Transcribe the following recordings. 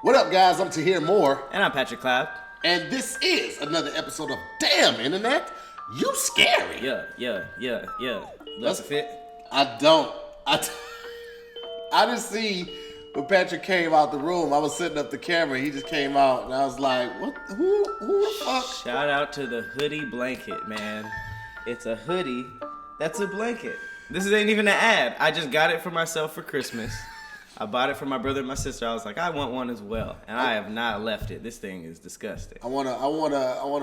What up, guys? I'm Tahir Moore. And I'm Patrick Cloud. And this is another episode of Damn Internet, You Scary. Yeah. Does it fit? I don't. I just see when Patrick came out the room, I was setting up the camera, he just came out, and I was like, what? Who the fuck? Shout out to the hoodie blanket, man. It's a hoodie that's a blanket. This ain't even an ad. I just got it for myself for Christmas. I bought it for my brother and my sister. I was like, I want one as well, and I have not left it. This thing is disgusting. I wanna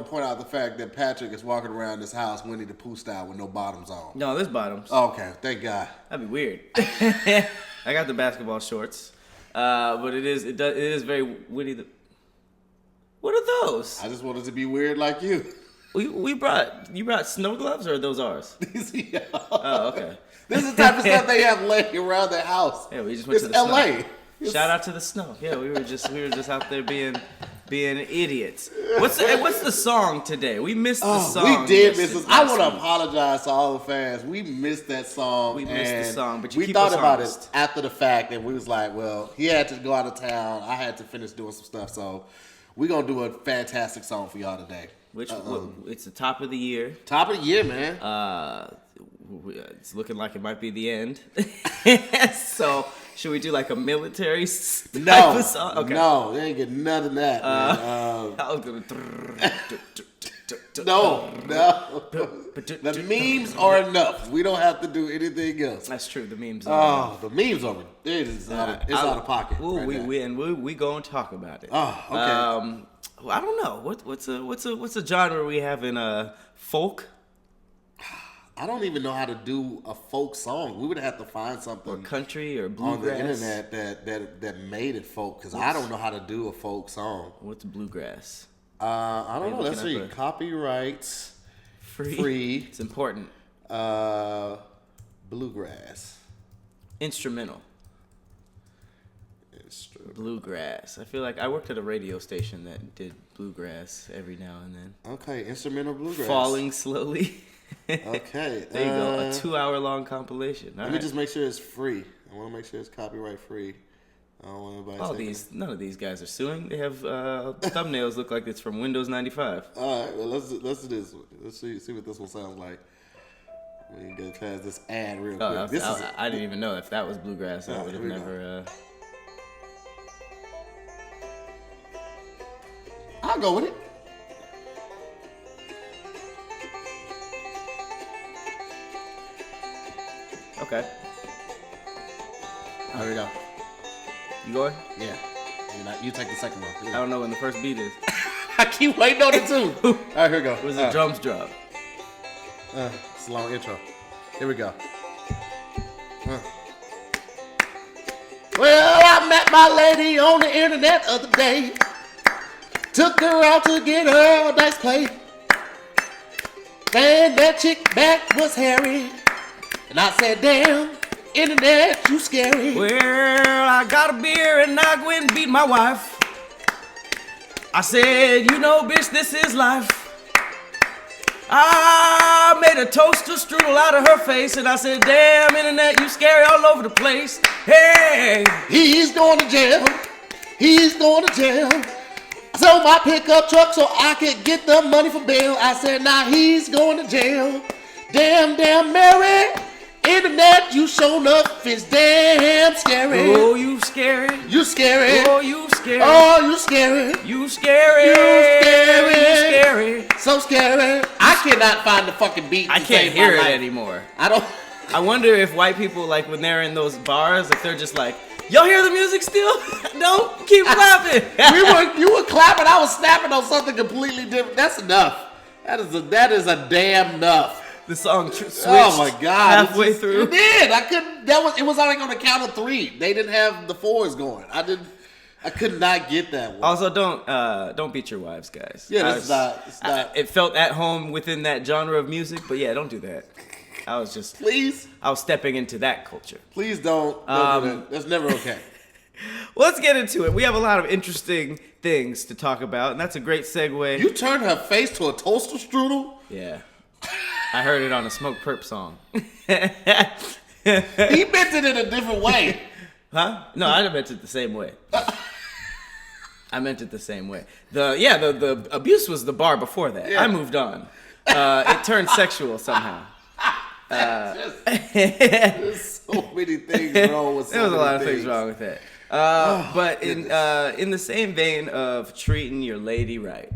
point out the fact that Patrick is walking around this house Winnie the Pooh style with no bottoms on. No, there's bottoms. Oh, okay, thank God. That'd be weird. I got the basketball shorts, but it is very Winnie the. What are those? I just wanted to be weird like you. You brought snow gloves, or are those ours? Yeah. Oh, okay. This is the type of stuff they have laying around their house. Yeah, we just went to the LA. snow. Shout out to the snow. Yeah, we were just out there being idiots. What's the song today? We missed the song. We did miss this. I want to apologize to all the fans. We missed that song. We missed the song, but we thought about it after the fact, and we was like, well, he had to go out of town. I had to finish doing some stuff, so we're gonna do a fantastic song for y'all today. It's the top of the year. Top of the year, man. It's looking like it might be the end. So, should we do like a military type of song? Okay. No, they ain't getting none of that, man. I was gonna. No. The memes are enough. We don't have to do anything else. That's true. The memes. The memes are it's out of pocket. We gonna talk about it. Oh, okay. I don't know what's a genre we have in folk. I don't even know how to do a folk song. We would have to find something or country or bluegrass on the internet that made it folk, because I don't know how to do a folk song. What's bluegrass? I don't know. Let's see. Copyrights free. It's important. Bluegrass. Instrumental. Bluegrass. I feel like I worked at a radio station that did bluegrass every now and then. Okay, instrumental bluegrass. Falling Slowly. Okay. There you go. A 2-hour-long compilation. Let me just make sure it's free. I want to make sure it's copyright free. I don't want anybody none of these guys are suing. They have thumbnails look like it's from Windows 95. All right, well, let's do this. Let's see what this one sounds like. We can get past this ad real quick. I didn't even know if that was bluegrass. I would have never. I'll go with it. Okay. There we go. You going? Yeah. You take the second one. I don't know when the first beat is. I keep waiting on it too. All right, here we go. Where's the drums drop? It's a long intro. Here we go. Well, I met my lady on the internet the other day. Took her out to get her a nice plate. And that chick back was hairy. And I said, damn, internet, you scary. Well, I got a beer and I go and beat my wife. I said, you know, bitch, this is life. I made a toaster strudel out of her face, and I said, damn, internet, you scary all over the place. Hey! He's going to jail. He's going to jail. So my pickup truck so I could get the money for bail. I said, nah, he's going to jail. Damn, Mary. Internet, you show enough is damn scary. Oh, you scary. You scary. Oh, you scary. Oh, you scary. You scary. You scary. You scary. So scary. I cannot find the fucking beat. I can't hear it anymore. I wonder if white people, like, when they're in those bars, if they're just like, y'all hear the music still? Don't keep clapping. You were clapping. I was snapping on something completely different. That's enough. That is a damn enough. The song switched. Oh my God! Halfway through, it did. I couldn't. It was only on the count of 3. They didn't have the 4s going. I could not get that one. Also, don't beat your wives, guys. Yeah, it's not. It felt at home within that genre of music, but yeah, don't do that. Please. I was stepping into that culture. Please don't do that. That's never okay. Well, let's get into it. We have a lot of interesting things to talk about, and that's a great segue. You turned her face to a toaster strudel? Yeah. I heard it on a Smoke Perp song. He meant it in a different way. Huh? No, I meant it the same way. I meant it the same way. The abuse was the bar before that. Yeah. I moved on. It turned sexual somehow. There's so many things wrong with. There was a lot of things wrong with that. But in the same vein of treating your lady right,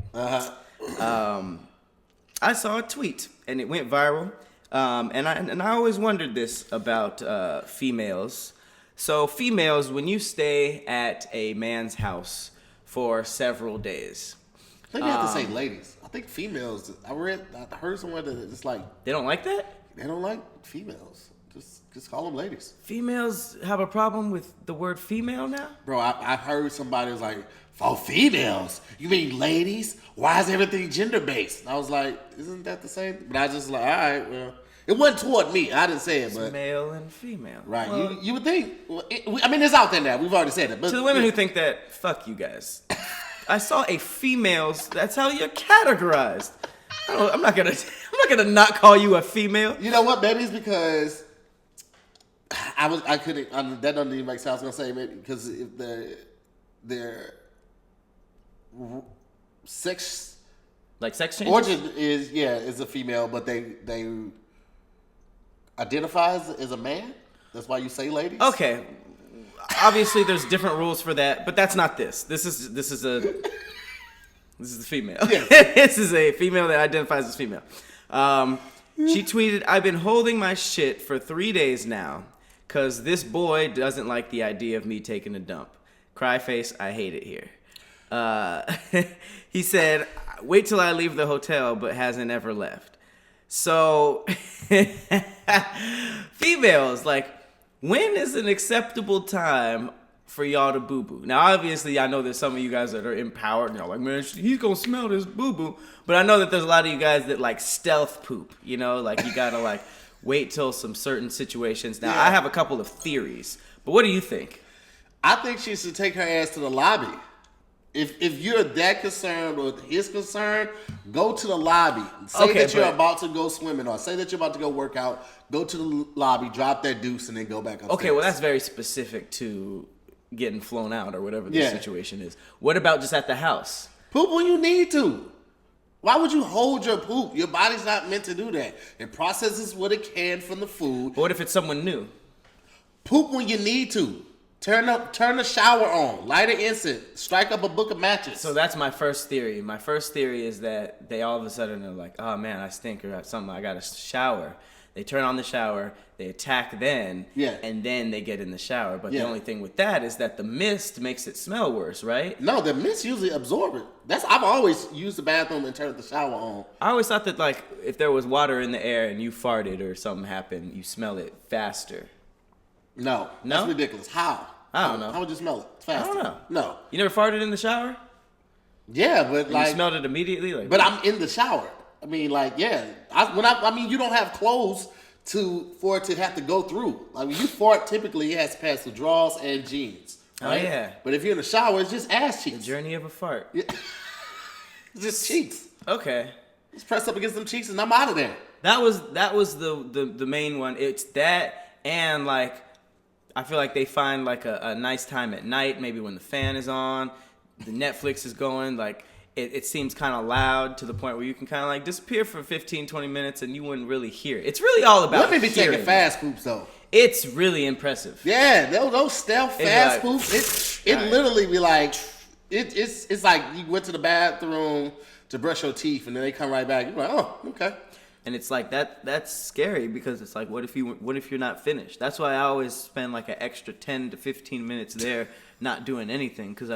I saw a tweet and it went viral. And I always wondered this about females. So females, when you stay at a man's house for several days, I think you have to say ladies. I think females. I heard somewhere that it's like they don't like that. they don't like females. Just call them ladies. Females have a problem with the word female now? Bro, I heard somebody was like, for females? You mean ladies? Why is everything gender based? And I was like, isn't that the same? But I was just like, all right, well, it wasn't toward me. I didn't say it, but male and female. Right. Well, you would think. Well, it's out there now. We've already said it. But to the women who think that, fuck you guys. I saw a female's. That's how you're categorized. I'm not gonna not call you a female. You know what? Maybe it's because I couldn't. That doesn't even make sense. I was gonna say maybe because if their sex like sex changes origin is a female, but they identify as a man. That's why you say ladies. Okay. Obviously, there's different rules for that, but that's not this. This is the female. Yeah. This is a female that identifies as female. She tweeted, "I've been holding my shit for 3 days now, cause this boy doesn't like the idea of me taking a dump. Cry face, I hate it here." He said, "Wait till I leave the hotel, but hasn't ever left." So, females, like, when is an acceptable time for y'all to boo-boo? Now, obviously, I know there's some of you guys that are empowered, and y'all like, man, he's gonna smell this boo-boo. But I know that there's a lot of you guys that, like, stealth poop, you know? Like, you gotta, like, wait till some certain situations. Now, Yeah. I have a couple of theories, but what do you think? I think she should take her ass to the lobby. If you're that concerned or his concern, go to the lobby. Say that you're about to go swimming or say that you're about to go work out. Go to the lobby, drop that deuce, and then go back upstairs. Okay, well, that's very specific to getting flown out or whatever the situation is. What about just at the house? Poop when you need to. Why would you hold your poop? Your body's not meant to do that. It processes what it can from the food. But what if it's someone new? Poop when you need to. Turn the shower on. Light an incense. Strike up a book of matches. So that's my first theory. My first theory is that they all of a sudden are like, oh man, I stink or something. I got to shower. They turn on the shower. They attack then. Yeah. And then they get in the shower. But the only thing with that is that the mist makes it smell worse, right? No, the mist usually absorb it. I've always used the bathroom and turned the shower on. I always thought that, like, if there was water in the air and you farted or something happened, you smell it faster. No, that's ridiculous. How? I don't know. How would you smell it faster? I don't know. No. You never farted in the shower? Yeah, but And like you smelled it immediately? Like, but I'm in the shower. I mean, like, yeah. I mean, you don't have clothes for it to have to go through. Like when you fart, typically it has to pass through drawers and jeans. Right? Oh yeah. But if you're in the shower, it's just ass The cheeks. journey of a fart. Yeah. It's just cheeks. Okay. Just press up against them cheeks and I'm out of there. That was the main one. It's that and like I feel like they find like a nice time at night, maybe when the fan is on, the Netflix is going, like it seems kind of loud to the point where you can kind of like disappear for 15, 20 minutes and you wouldn't really hear it. It's really all about Women be hearing. taking fast poops though. It's really impressive. Yeah, those stealth fast like, poops. It literally be like it's like you went to the bathroom to brush your teeth and then they come right back. You're like, oh, okay. And it's like that's scary because it's like what if you're not finished? That's why I always spend like an extra 10 to 15 minutes there not doing anything because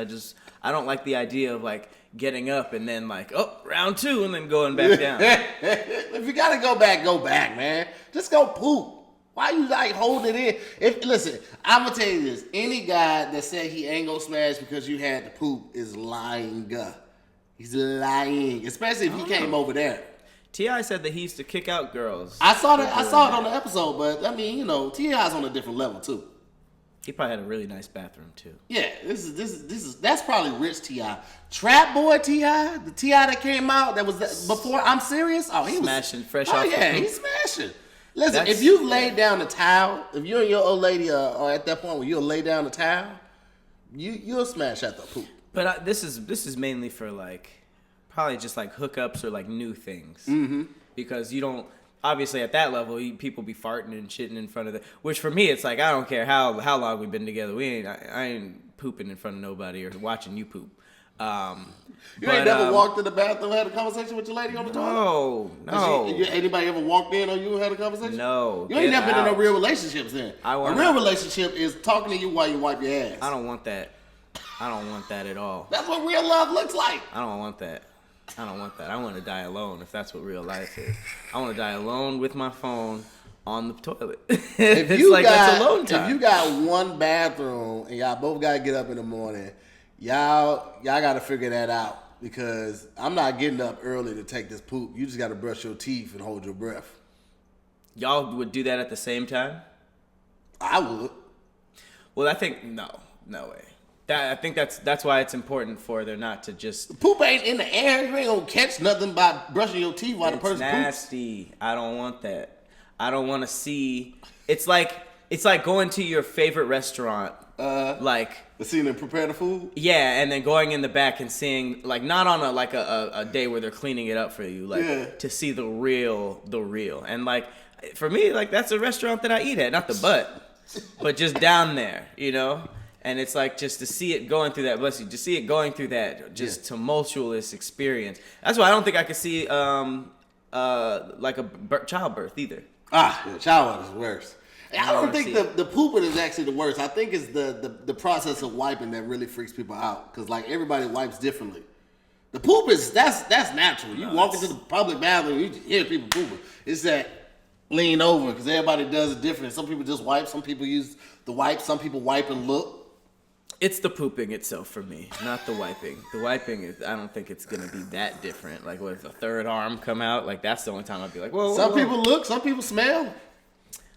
I don't like the idea of like getting up and then like round 2 and then going back down. If you gotta go back, man. Just go poop. Why you like holding it in? Listen, I'm gonna tell you this. Any guy that said he ain't gonna smash because you had to poop is lying. He's lying, especially if he came over there. T.I. said that he used to kick out girls. I saw it on the episode, but I mean, you know, T.I.'s on a different level too. He probably had a really nice bathroom too. Yeah, that's probably rich T.I. Trap Boy T.I., the T.I. that came out that was before I'm Serious. Oh, he smashing was fresh off. Oh yeah, the he's smashing. Listen, if you've laid down the towel, if you and your old lady are at that point where you'll lay down the towel, you'll smash at the poop. But this is mainly for like probably just like hookups or like new things. Because you don't obviously at that level people be farting and shitting in front of the. Which for me it's like I don't care how long we've been together. I ain't pooping in front of nobody or watching you poop. You ain't never walked in the bathroom and had a conversation with your lady on the toilet? No. Anybody ever walked in on you and had a conversation? No. You ain't never been in no real relationships then. A real relationship is talking to you while you wipe your ass. I don't want that. I don't want that at all. That's what real love looks like. I don't want that. I want to die alone if that's what real life is. I want to die alone with my phone on the toilet. That's alone time. If you got one bathroom and y'all both got to get up in the morning, y'all got to figure that out because I'm not getting up early to take this poop. You just got to brush your teeth and hold your breath. Y'all would do that at the same time? I would. Well, I think no way. I think that's why it's important for there not to just poop ain't in the air. You ain't gonna catch nothing by brushing your teeth while the person poops. It's nasty. I don't want that. I don't want to see. It's like going to your favorite restaurant. Seeing them prepare the food. Yeah, and then going in the back and seeing like not on a day where they're cleaning it up for you, to see the real. And like for me, like that's a restaurant that I eat at, not the butt, but just down there, you know. And it's like just to see it going through that, tumultuous experience. That's why I don't think I could see like a childbirth either. Childbirth is worse. I don't think the pooping is actually the worst. I think it's the process of wiping that really freaks people out because like everybody wipes differently. The poop is that's natural. You walk into the public bathroom, you hear people pooping. It's that lean over because everybody does it different. Some people just wipe. Some people use the wipe. Some people wipe and look. It's the pooping itself for me, not the wiping. The wiping is, I don't think it's gonna be that different. Like, what if a third arm come out? Like, that's the only time I'd be like, whoa. Some people look, some people smell.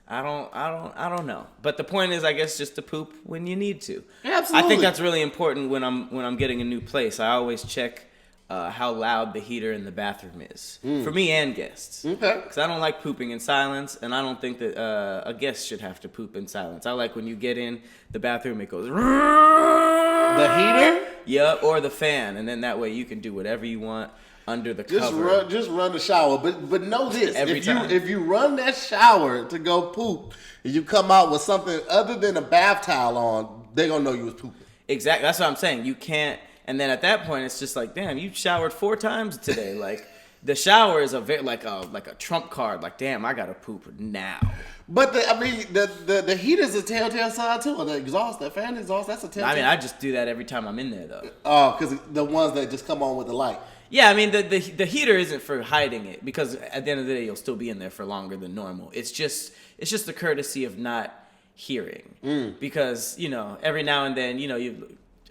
I don't know. But the point is, I guess, just to poop when you need to. Absolutely. I think that's really important when I'm getting a new place. I always check how loud the heater in the bathroom is for me and guests. Okay. Because I don't like pooping in silence, and I don't think that a guest should have to poop in silence. I like when you get in the bathroom, it goes. The heater? Yeah, or the fan, and then that way you can do whatever you want under the cover. Just run the shower, but know this: time. if you run that shower to go poop, and you come out with something other than a bath towel on, they gonna know you was pooping. Exactly. That's what I'm saying. You can't. And then at that point, it's just like, damn, you showered 4 times today. Like, the shower is like a trump card. Like, damn, I gotta poop now. But the heat is a telltale sign too. Or the exhaust, that fan exhaust, that's a telltale. I mean, I just do that every time I'm in there, though. Oh, because the ones that just come on with the light. Yeah, I mean, the heater isn't for hiding it because at the end of the day, you'll still be in there for longer than normal. It's just the courtesy of not hearing because every now and then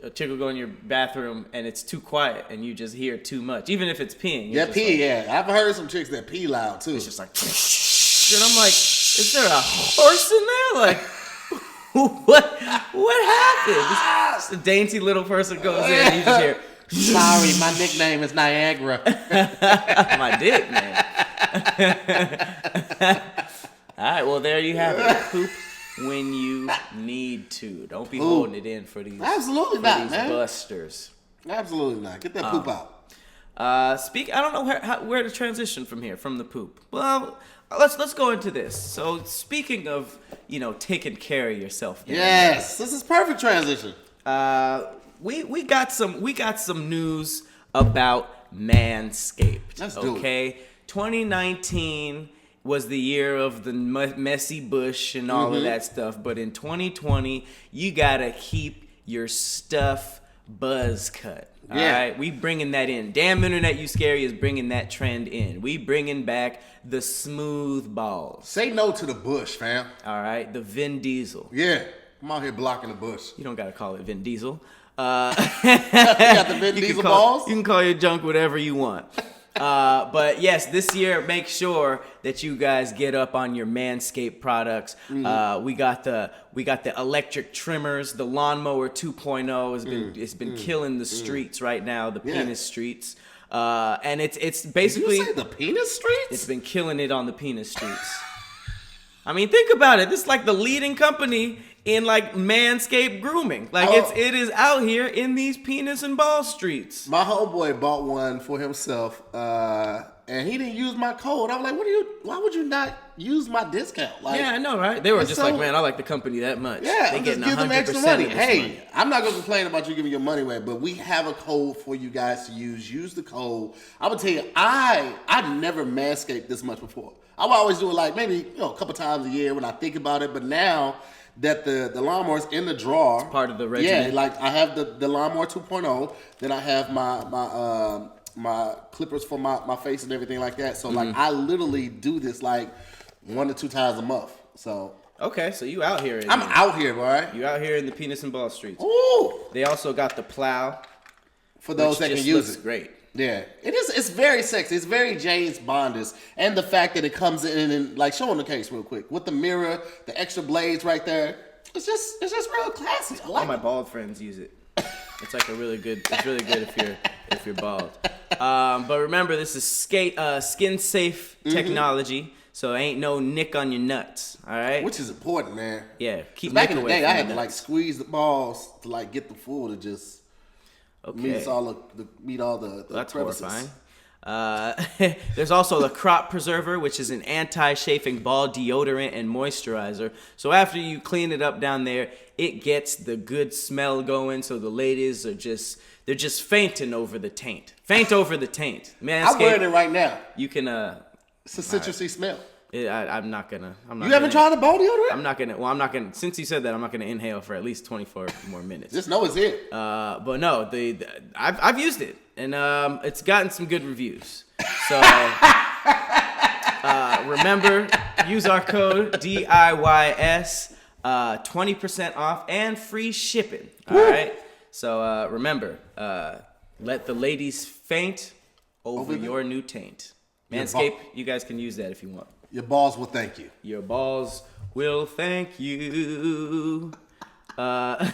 a chick will go in your bathroom and it's too quiet and you just hear too much, even if it's peeing. Yeah, pee. Yeah, I've heard some chicks that pee loud too. It's just like, and I'm like, is there a horse in there? Like, what happened? This dainty little person goes in and you just hear. Sorry, my nickname is Niagara. My dick, man. All right, well there you have it. Poop when you need to. Don't be holding it in for these. Absolutely not, man. Busters. Absolutely not. Get that poop out. I don't know where to transition from here from the poop. Well, let's go into this. So speaking of taking care of yourself. Yes, this is perfect transition. We got some news about Manscaped. Let's do it. 2019 was the year of the messy bush and all of that stuff, but in 2020 you gotta keep your stuff buzz cut. All right, we bringing that in. Damn Internet You Scary is bringing that trend in. We bringing back the smooth balls. Say no to the bush, fam. All right, the Vin Diesel. Yeah, I'm out here blocking the bush. You don't gotta call it Vin Diesel. You got the Vin Diesel balls? You can call your junk whatever you want. But yes, this year, make sure that you guys get up on your Manscaped products. We got the electric trimmers. The lawnmower 2.0 has been killing the streets right now, the penis streets. And it's basically. Did you say the penis streets? It's been killing it on the penis streets. I mean, think about it. This is like the leading company in like Manscaped grooming. Like it is out here in these penis and ball streets. My homeboy bought one for himself, and he didn't use my code. I was like, why would you not use my discount? Like, yeah, I know, right? They were just like, man, I like the company that much. Yeah, they just give them extra money. Hey, I'm not gonna complain about you giving your money away, but we have a code for you guys to use. Use the code. I'm gonna tell you, I never Manscaped this much before. I would always do it like maybe a couple times a year when I think about it, but now that the lawnmower's in the drawer, it's part of the regimen. Yeah, like I have the lawnmower 2.0, then I have my clippers for my face and everything like that. So like I literally do this like 1 to 2 times a month. So okay, so you out here? I'm out here, boy. You out here in the penis and ball streets. Ooh! They also got the plow for those that can use it. Great. Yeah, it is. It's very sexy. It's very James Bondish, and the fact that it comes in and like showing the case real quick with the mirror, the extra blades right there. It's just real classy. I like all my bald friends use it. It's like really good if you're bald. But remember, this is skin safe technology, so ain't no nick on your nuts. All right, which is important, man. Yeah, keep back in the day, I had to nuts. like squeeze the balls to like get the full to just. Okay. Meet all the that's crevices. Horrifying. There's also the crop preserver, which is an anti-chafing ball deodorant and moisturizer. So after you clean it up down there, it gets the good smell going. So the ladies are they're just fainting over the taint. Faint over the taint. Man, I'm wearing it right now. You can it's a citrusy smell. I'm not gonna. You haven't tried the ball deodorant? I'm not gonna. Since you said that, I'm not gonna inhale for at least 24 more minutes. Just know it's it. But no, I've used it, and it's gotten some good reviews. So remember, use our code DIYS, 20% off and free shipping. All right. So remember, let the ladies faint over your new taint. Manscaped, you guys can use that if you want. Your balls will thank you. Your balls will thank you. And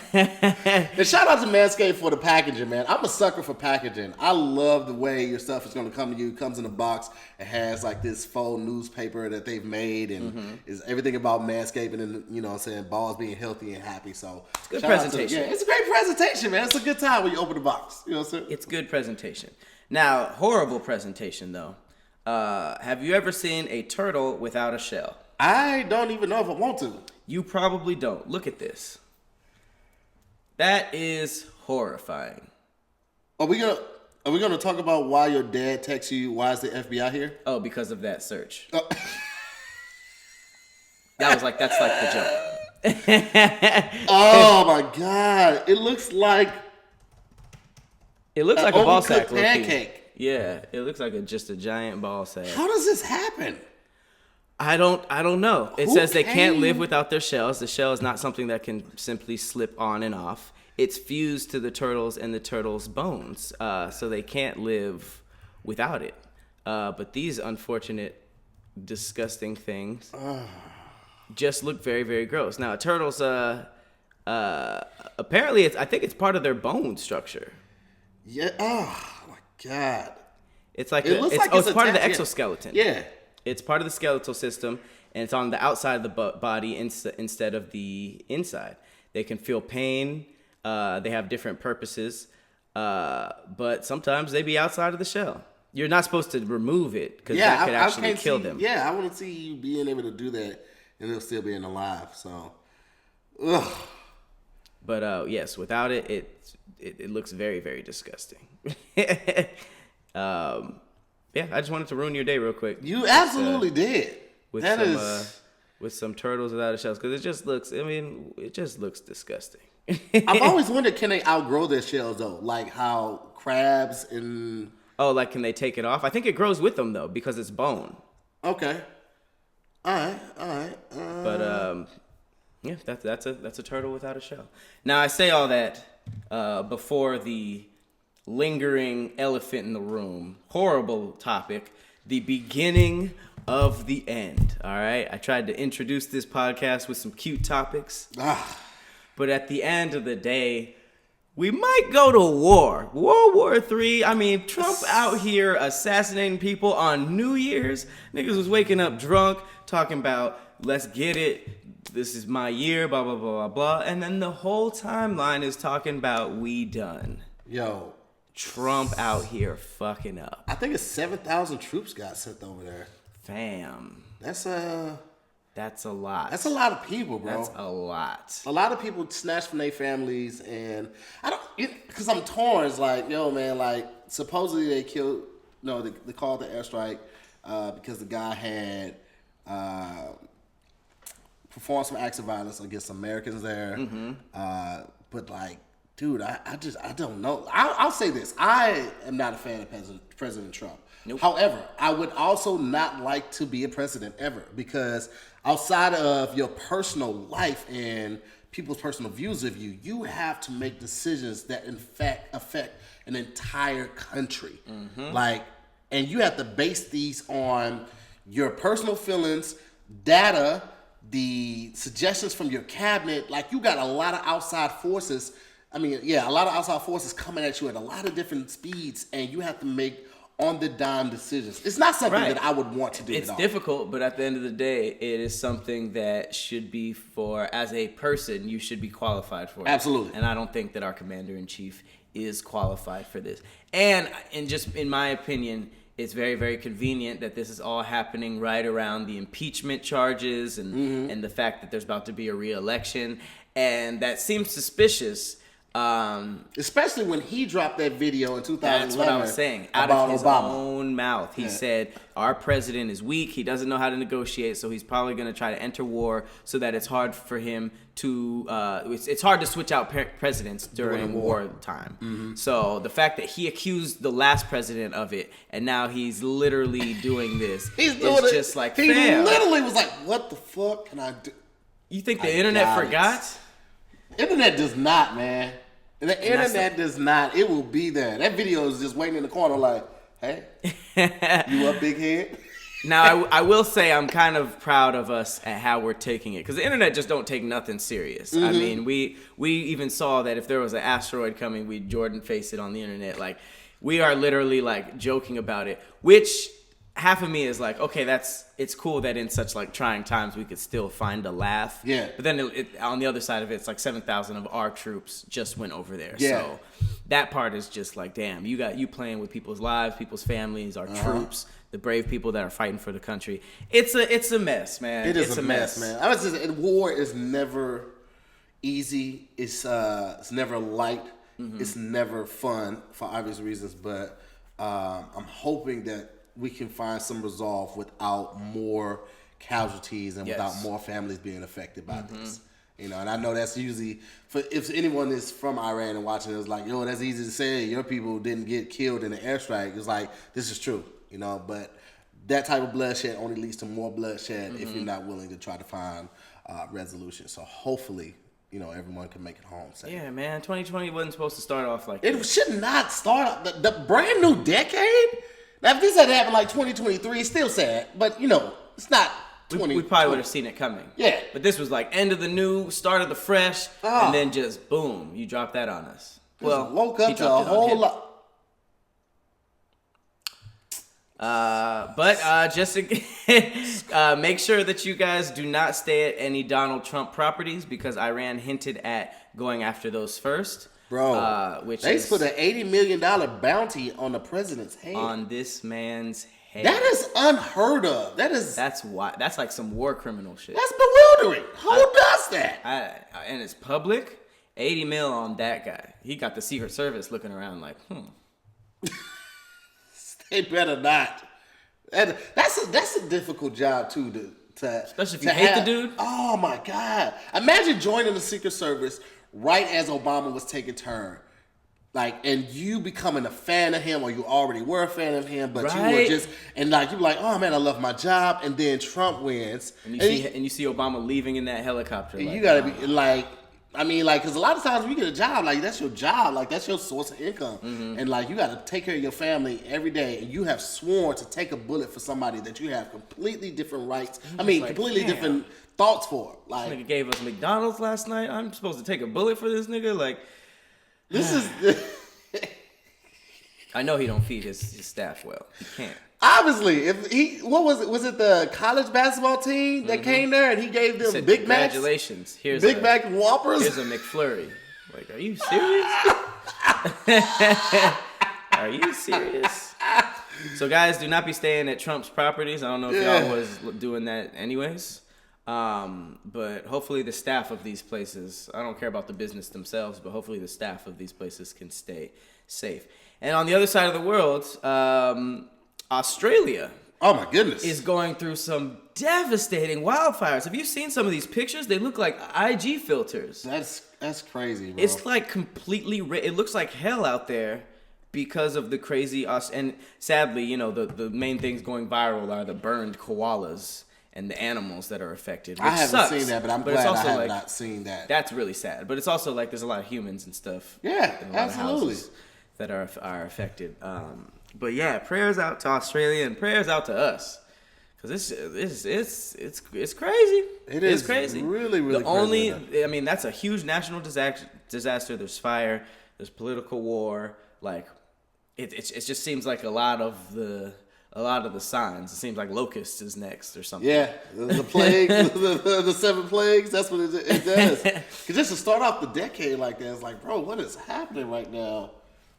shout out to Manscaped for the packaging, man. I'm a sucker for packaging. I love the way your stuff is going to come to you. It comes in a box. It has like this faux newspaper that they've made, and is everything about Manscaped and you know what I'm saying, balls being healthy and happy. So good presentation. It's a great presentation, man. It's a good time when you open the box. You know what I'm saying? It's good presentation. Now, horrible presentation though. Have you ever seen a turtle without a shell? I don't even know if I want to. You probably don't. Look at this. That is horrifying. Are we gonna talk about why your dad texts you? Why is the FBI here? Oh, because of that search. That's like the joke. Oh my God! It looks like a ball sack pancake. Yeah, it looks like just a giant ball sack. How does this happen? I don't know. It says they can't live without their shells. The shell is not something that can simply slip on and off. It's fused to the turtles and the turtles' bones, so they can't live without it. But these unfortunate, disgusting things just look very, very gross. Now, turtles, apparently, I think it's part of their bone structure. Yeah. Oh my God. It's like it's part of the exoskeleton. Yeah. It's part of the skeletal system, and it's on the outside of the body instead of the inside. They can feel pain. They have different purposes, but sometimes they be outside of the shell. You're not supposed to remove it because that could actually kill them. Yeah, I want to see you being able to do that and it'll still being alive. So, ugh. But yes, without it, it looks very, very disgusting. Yeah, I just wanted to ruin your day real quick. You absolutely did. With some turtles without a shell, because it just looks disgusting. I've always wondered, can they outgrow their shells though? Like how crabs and like can they take it off? I think it grows with them though because it's bone. Okay. All right. But yeah, that's a turtle without a shell. Now I say all that before the lingering elephant in the room, horrible topic, the beginning of the end. All right, I tried to introduce this podcast with some cute topics, but at the end of the day, we might go to war. World War III. I mean, Trump out here assassinating people on New Year's. Niggas was waking up drunk, talking about let's get it. this is my year, blah, blah, blah, blah, blah. And then the whole timeline is talking about we done. Yo. Trump out here fucking up. I think it's 7,000 troops got sent over there. Fam. That's a lot. That's a lot of people, bro. That's a lot. A lot of people snatched from their families, and I don't, because I'm torn. It's like, yo, man, like, supposedly they killed, no, they called the airstrike because the guy had performed some acts of violence against Americans there. But, like, dude, I don't know. I'll say this. I am not a fan of President Trump. Nope. However, I would also not like to be a president ever, because outside of your personal life and people's personal views of you, you have to make decisions that in fact affect an entire country. Like, and you have to base these on your personal feelings, data, the suggestions from your cabinet. Like, you got a lot of outside forces. A lot of outside forces coming at you at a lot of different speeds, and you have to make on-the-dime decisions. It's not something that I would want to do. It's difficult, but at the end of the day, it is something that should be as a person, you should be qualified for it. Absolutely. And I don't think that our commander-in-chief is qualified for this. And just in my opinion, it's very, very convenient that this is all happening right around the impeachment charges and the fact that there's about to be a re-election. And that seems suspicious. Especially when he dropped that video in 2011. That's what I was saying. Out of his own mouth. He said, our president is weak. He doesn't know how to negotiate, so he's probably going to try to enter war so that it's hard for him to, it's hard to switch out presidents during wartime. So the fact that he accused the last president of it, and now he's literally doing this, he's doing it. Just like, he literally was like, what the fuck can I do? You think the internet forgot? Internet does not, man. The internet does not. It will be there. That video is just waiting in the corner like, hey, you up, big head? Now, I will say I'm kind of proud of us at how we're taking it, because the internet just don't take nothing serious. I mean, we even saw that if there was an asteroid coming, we'd Jordan face it on the internet. Like, we are literally, like, joking about it, which half of me is like, okay, it's cool that in such like trying times we could still find a laugh. Yeah. But then on the other side of it, it's like 7,000 of our troops just went over there. Yeah. So that part is just like, damn, you playing with people's lives, people's families, our troops, the brave people that are fighting for the country. It's a mess, man. It's a mess, man. I was just, war is never easy. It's never light. It's never fun for obvious reasons. But I'm hoping that we can find some resolve without more casualties and without more families being affected by this. You know, and I know that's usually, if anyone is from Iran and watching, it's like, yo, that's easy to say. Your people didn't get killed in an airstrike. It's like, this is true, you know, but that type of bloodshed only leads to more bloodshed if you're not willing to try to find resolution. So hopefully, you know, everyone can make it home safe. Yeah, man, 2020 wasn't supposed to start off like it this. Should not start the brand new decade. Now, if this had happened like 2023, it's still sad, but, you know, it's not 20. We probably would have seen it coming. Yeah. But this was like end of the new, start of the fresh, and then just, boom, you dropped that on us. Well, woke up to a whole lot. But just make sure that you guys do not stay at any Donald Trump properties, because Iran hinted at going after those first. Bro, they put an $80 million bounty on the president's head. On this man's head. That is unheard of. That's why. That's like some war criminal shit. That's bewildering. Who does that? And it's public. 80 mil on that guy. He got the Secret Service looking around like, They better not. That's a difficult job too to especially if you hate the dude. Oh my God! Imagine joining the Secret Service right as Obama was taking turn, like, and you becoming a fan of him, or you already were a fan of him, but you were just, and like, you were like, oh man, I love my job, and then Trump wins, and you see Obama leaving in that helicopter. And like, you gotta be like, I mean, like, because a lot of times when you get a job, like, that's your job, like, that's your source of income, and like, you gotta take care of your family every day, and you have sworn to take a bullet for somebody that you have completely different rights. I mean, like, completely different thoughts for. Like, this nigga gave us McDonald's last night. I'm supposed to take a bullet for this nigga? Like, this is. I know he don't feed his staff well. He can't. Obviously, if he, what was it? Was it the college basketball team that came there and he gave them Said, Big Macs? congratulations. Here's Big a, Mac Whoppers. Here's a McFlurry. Like, are you serious? Are you serious? So, guys, do not be staying at Trump's properties. I don't know if y'all was doing that anyways. But hopefully the staff of these places, I don't care about the business themselves, but hopefully the staff of these places can stay safe. And on the other side of the world, Australia. Oh my goodness. Is going through some devastating wildfires. Have you seen some of these pictures? They look like IG filters. That's crazy, bro. It's like completely, it looks like hell out there because of the crazy, and sadly, you know, the main things going viral are the burned koalas and the animals that are affected. Which I haven't sucks, seen that, but I'm glad I have not seen that. That's really sad. But it's also like there's a lot of humans and stuff. Yeah, and a lot absolutely. Of houses that are affected. But yeah, prayers out to Australia and prayers out to us. Because it's crazy. It's crazy. Really, really crazy. I mean, that's a huge national disaster. There's fire. There's political war. Like, it just seems like a lot of the signs. It seems like locusts is next or something. Yeah, the plagues, the 7 plagues. That's what it does. Because just to start off the decade like that, it's like, bro, what is happening right now?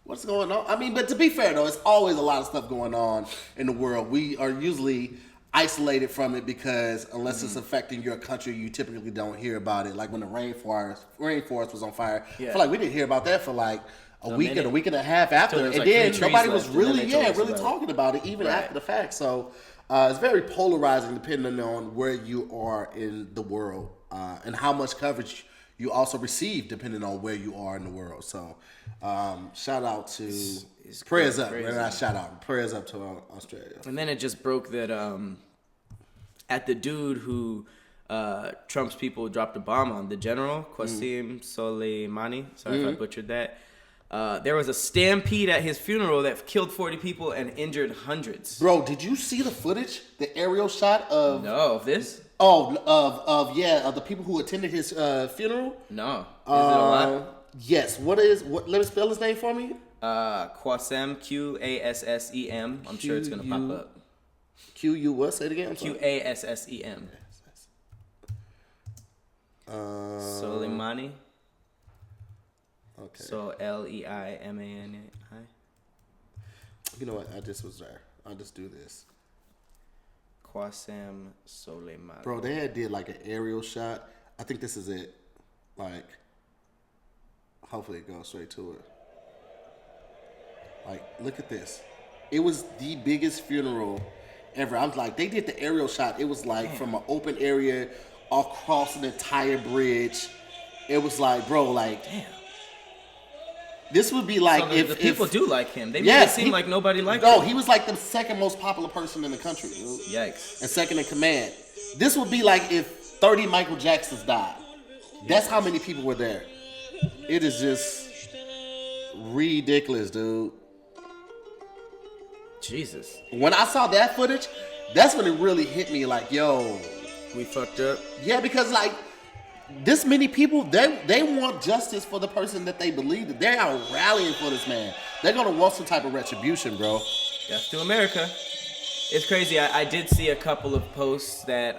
What's going on? I mean, but to be fair though, it's always a lot of stuff going on in the world. We are usually isolated from it because unless it's affecting your country, you typically don't hear about it. Like when the rainforest was on fire. Yeah. I feel like we didn't hear about that for like a week and a half after, and then nobody was really talking about it even after the fact. So it's very polarizing depending on where you are in the world and how much coverage you also receive depending on where you are in the world. So shout out to prayers up. Not shout out, prayers up to Australia. And then it just broke that at the dude who Trump's people dropped a bomb on, the general Qasem Soleimani. Sorry if I butchered that. There was a stampede at his funeral that killed 40 people and injured hundreds. Bro, did you see the footage? The aerial shot of... No, of this? Oh, of the people who attended his funeral? No. Is it a lot? Yes. What? Let me spell his name for me. Qasem, Qassem. I'm sure it's going to pop up. Q-U what? Say it again. Qassem. Soleimani. Okay. So Leimani. You know what? I just was there. I'll just do this. Qasem Soleimani. Bro, they did like an aerial shot. I think this is it. Like, hopefully it goes straight to it. Like, look at this. It was the biggest funeral ever. I'm like, they did the aerial shot. It was like from an open area across an entire bridge. It was like, bro, like, damn. This would be like so the people do like him. They made it seem like nobody liked him. No, he was like the second most popular person in the country. Dude. Yikes. And second in command. This would be like if 30 Michael Jacksons died. That's how many people were there. It is just ridiculous, dude. Jesus. When I saw that footage, that's when it really hit me like, yo. We fucked up. Yeah, because like, this many people, they want justice for the person that they believe that they are rallying for this man. They're gonna want some type of retribution, bro. Death to America. It's crazy. I did see a couple of posts that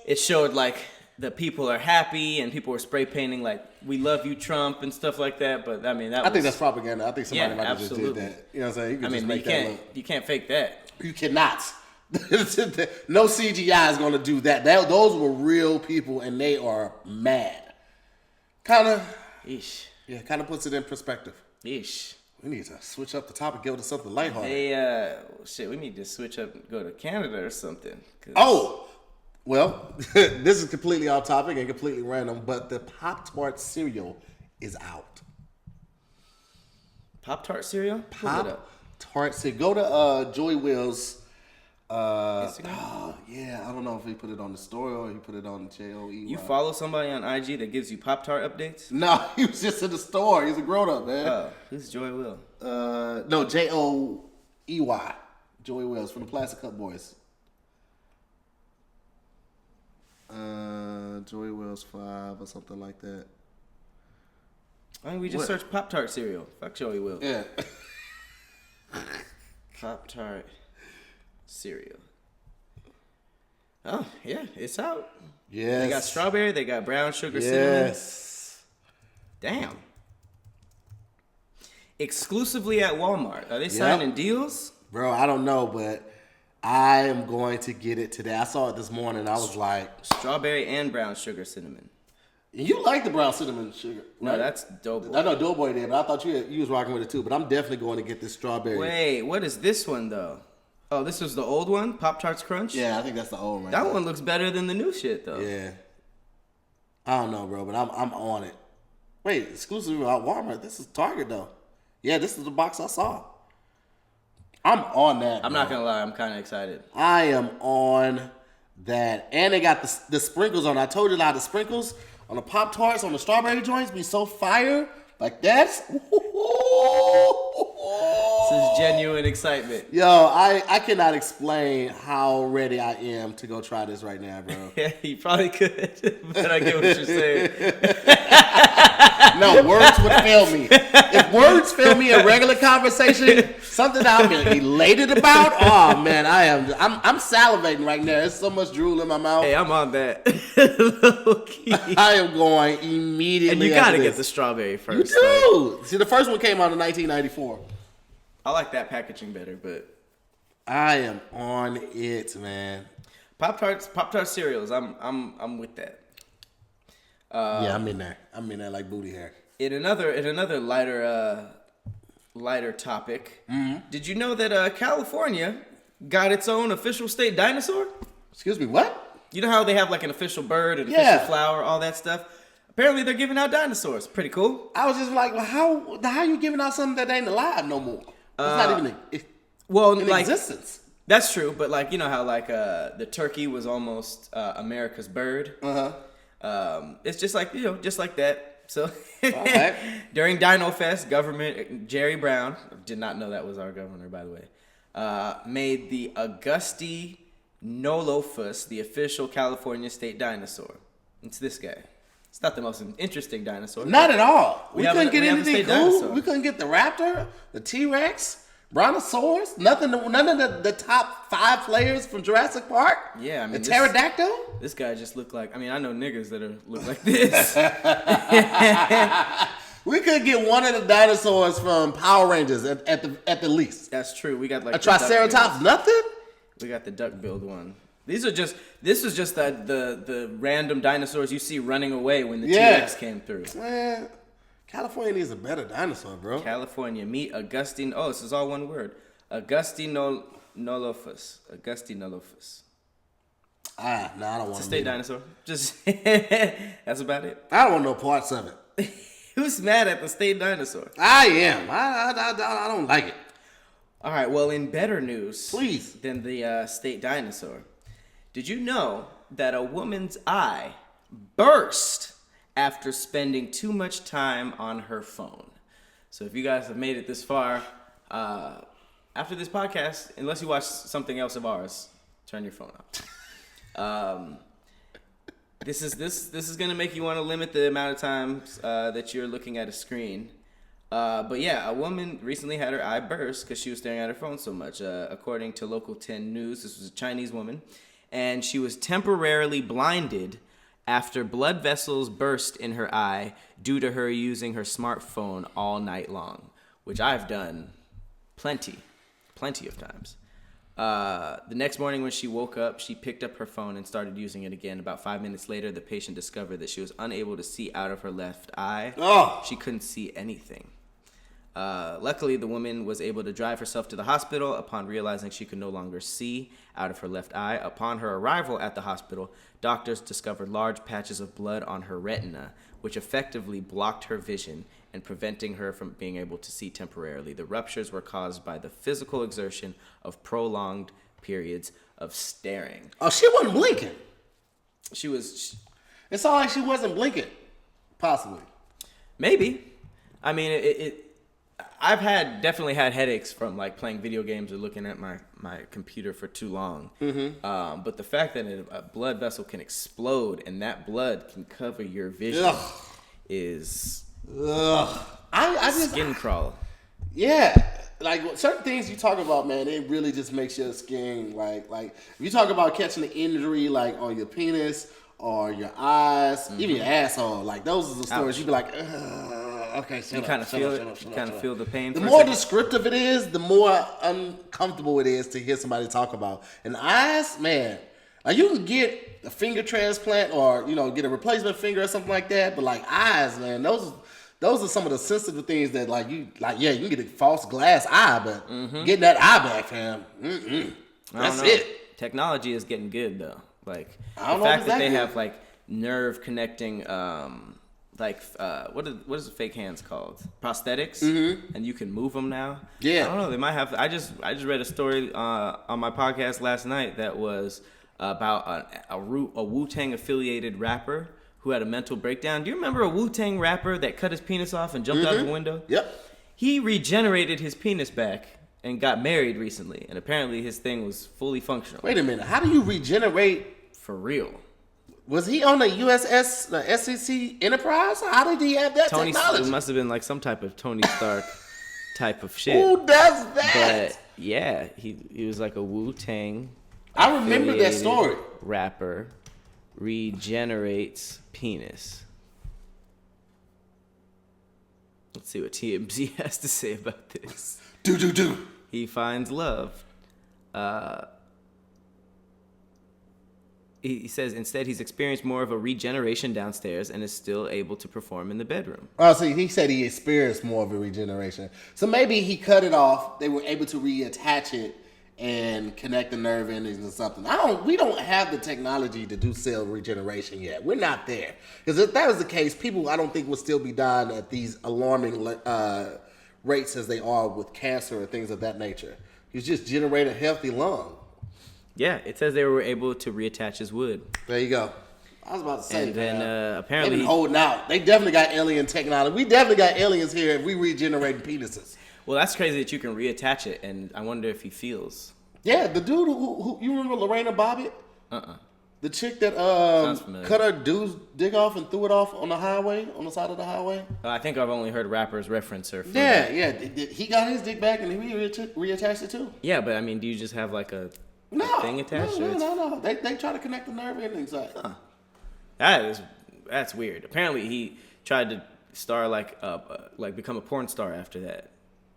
it showed like the people are happy and people were spray painting like "We love you, Trump" and stuff like that. But I mean, I think that's propaganda. I think somebody might have just did that. You know what I'm saying? You can't fake that. You cannot. No CGI is going to do that. Those were real people, and they are mad. Kind of puts it in perspective. Yeesh. We need to switch up the topic, give it to something lighthearted. Hey, we need to switch up and go to Canada or something. Oh, well, this is completely off topic and completely random, but the Pop-Tart cereal is out. Pop-Tart cereal? Pop-Tart cereal. Go to Joy Will's. Instagram? Yeah, I don't know if he put it on the story or he put it on JOE. You follow somebody on IG that gives you Pop-Tart updates? No, he was just in the store. He's a grown-up, man. Oh, who's Joy Will? No, JOEY. Joy Wills from the Plastic Cup Boys. Joy Wills 5 or something like that. I mean, we just searched Pop-Tart cereal. Fuck Joey Will. Yeah. Pop-Tart cereal. Oh, yeah, it's out. Yes. They got strawberry, they got brown sugar cinnamon. Yes. Damn. Exclusively at Walmart. Are they signing deals? Bro, I don't know, but I am going to get it today. I saw it this morning. I was like... Strawberry and brown sugar cinnamon. You like the brown cinnamon sugar, right? No, that's Doughboy. I know Doughboy did, but I thought you was rocking with it too. But I'm definitely going to get this strawberry. Wait, what is this one, though? Oh, this was the old one? Pop-Tarts Crunch? Yeah, I think that's the old one. That one looks better than the new shit, though. Yeah. I don't know, bro, but I'm on it. Wait, exclusively at Walmart. This is Target, though. Yeah, this is the box I saw. I'm on that, I'm not going to lie. I'm kind of excited. I am on that. And they got the sprinkles on. I told you a lot of the sprinkles on the Pop-Tarts, on the strawberry joints be so fire. Like that's... This is genuine excitement. Yo, I cannot explain how ready I am to go try this right now, bro. Yeah, you probably could, but I get what you're saying. No, words would fail me. If words fail me in regular conversation, something I'm elated about, oh man, I'm salivating right now. There's so much drool in my mouth. Hey, I'm on that. I am going immediately. And you gotta get the strawberry first. You do. See, the first one came out in 1994. I like that packaging better, but I am on it, man. Pop-Tarts cereals. I'm with that. Yeah, I'm in there. I'm in there like booty hair. In another lighter topic, did you know that California got its own official state dinosaur? Excuse me, what? You know how they have like an official bird, an official flower, all that stuff? Apparently they're giving out dinosaurs. Pretty cool. I was just like, well, how you giving out something that ain't alive no more? It's not even in existence. That's true, but like, you know how like the turkey was almost America's bird? It's just like, just like that. So during Dino Fest, government, Jerry Brown, did not know that was our governor, by the way, made the Augustinolophus the official California state dinosaur. It's this guy. It's not the most interesting dinosaur. Not at all. We couldn't get anything cool. Dinosaur. We couldn't get the raptor, the T-Rex, Brontosaurus, none of the top 5 players from Jurassic Park. Yeah, I mean, the pterodactyl. This guy just looked like. I mean, I know niggas that look like this. We could get one of the dinosaurs from Power Rangers at the least. That's true. We got like a Triceratops. Nothing. We got the duck-billed one. This was just the random dinosaurs you see running away when the T-Rex came through. Man, California needs a better dinosaur, bro. California, meet Augustine. Oh, this is all one word. Augustinolophus. Augustinolophus. No, I don't want it's a state dinosaur. Just that's about it. I don't want no parts of it. Who's mad at the state dinosaur? I am. I don't like it. All right. Well, in better news, please, than the state dinosaur, did you know that a woman's eye burst after spending too much time on her phone? So if you guys have made it this far, after this podcast, unless you watch something else of ours, turn your phone off. This is gonna make you want to limit the amount of times that you're looking at a screen. But yeah, a woman recently had her eye burst because she was staring at her phone so much. According to Local 10 News, this was a Chinese woman, and she was temporarily blinded after blood vessels burst in her eye due to her using her smartphone all night long, which I've done plenty of times. The next morning when she woke up, she picked up her phone and started using it again. About 5 minutes later, the patient discovered that she was unable to see out of her left eye. Oh. She couldn't see anything. Luckily, the woman was able to drive herself to the hospital upon realizing she could no longer see out of her left eye. Upon her arrival at the hospital, doctors discovered large patches of blood on her retina, which effectively blocked her vision and preventing her from being able to see temporarily. The ruptures were caused by the physical exertion of prolonged periods of staring. Oh, she wasn't blinking. It's all like she wasn't blinking. Possibly. Maybe. I mean, I've definitely had headaches from like playing video games or looking at my computer for too long. Mm-hmm. But the fact that a blood vessel can explode and that blood can cover your vision is I just skin crawl. Yeah, like certain things you talk about, man, it really just makes your skin like if you talk about catching an injury like on your penis or your eyes, even your asshole, like those are the stories you'd be like, okay, You kind of feel it. You kind of feel the pain. The more descriptive it is, the more uncomfortable it is to hear somebody talk about. And eyes, man, like you can get a finger transplant or get a replacement finger or something like that, but like eyes, man, those are some of the sensitive things that you can get a false glass eye, but getting that eye back, fam, that's it. Technology is getting good though. Like the I don't know fact if that they good. have like nerve connecting, what is the fake hands called? Prosthetics, and you can move them now. Yeah, I don't know. They might have. I just read a story on my podcast last night that was about a Wu-Tang affiliated rapper who had a mental breakdown. Do you remember a Wu-Tang rapper that cut his penis off and jumped out of a window? Yep. He regenerated his penis back and got married recently, and apparently his thing was fully functional. Wait a minute. How do you regenerate? For real. Was he on the USS, the SEC Enterprise? How did he have that technology? It must have been like some type of Tony Stark type of shit. Who does that? But yeah, he was like a Wu-Tang. I remember that story. Rapper regenerates penis. Let's see what TMZ has to say about this. Do. He finds love. He says instead he's experienced more of a regeneration downstairs and is still able to perform in the bedroom. Oh, so he said he experienced more of a regeneration. So maybe he cut it off. They were able to reattach it and connect the nerve endings or something. We don't have the technology to do cell regeneration yet. We're not there. Because if that was the case, people I don't think would still be dying at these alarming rates as they are with cancer and things of that nature. You just generate a healthy lung. Yeah, it says they were able to reattach his wood. There you go. I was about to say, and then apparently they've been holding out. They definitely got alien technology. We definitely got aliens here if we regenerating penises. Well, that's crazy that you can reattach it, and I wonder if he feels. Yeah, the dude who you remember Lorena Bobbitt? The chick that cut her dude's dick off and threw it off on the highway, on the side of the highway? I think I've only hered rappers reference her. Yeah. He got his dick back and he reattached it too. Yeah, but I mean, do you just have like a thing attached? No. They try to connect the nerve endings. That's weird. Apparently, he tried to star like become a porn star after that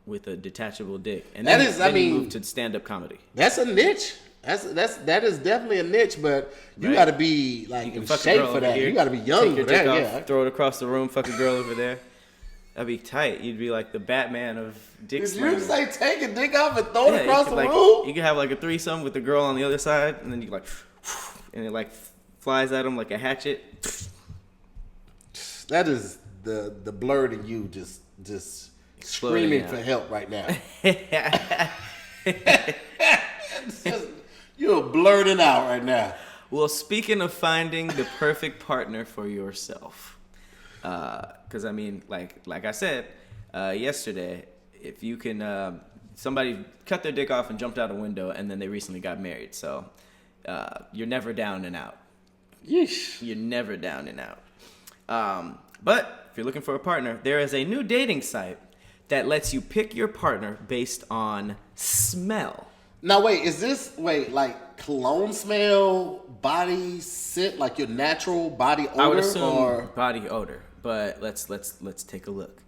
with a detachable dick, and then he moved to stand-up comedy. That's a niche. That is definitely a niche, but you got to be like in shape for that. You got to be young for that. Yeah. Throw it across the room. Fuck a girl over there. That'd be tight. You'd be like the Batman of dick. Did you say take a dick off and throw it across the room? You could have like a threesome with the girl on the other side, and then you like, and it like flies at him like a hatchet. That is the blurred in you just screaming for help right now. You're blurting out right now. Well, speaking of finding the perfect partner for yourself, because I mean, like I said yesterday, if you can, somebody cut their dick off and jumped out a window, and then they recently got married, so you're never down and out. Yeesh. You're never down and out. But if you're looking for a partner, there is a new dating site that lets you pick your partner based on smell. Now wait, is this like cologne smell, body scent, like your natural body odor? I would assume body odor, but let's take a look.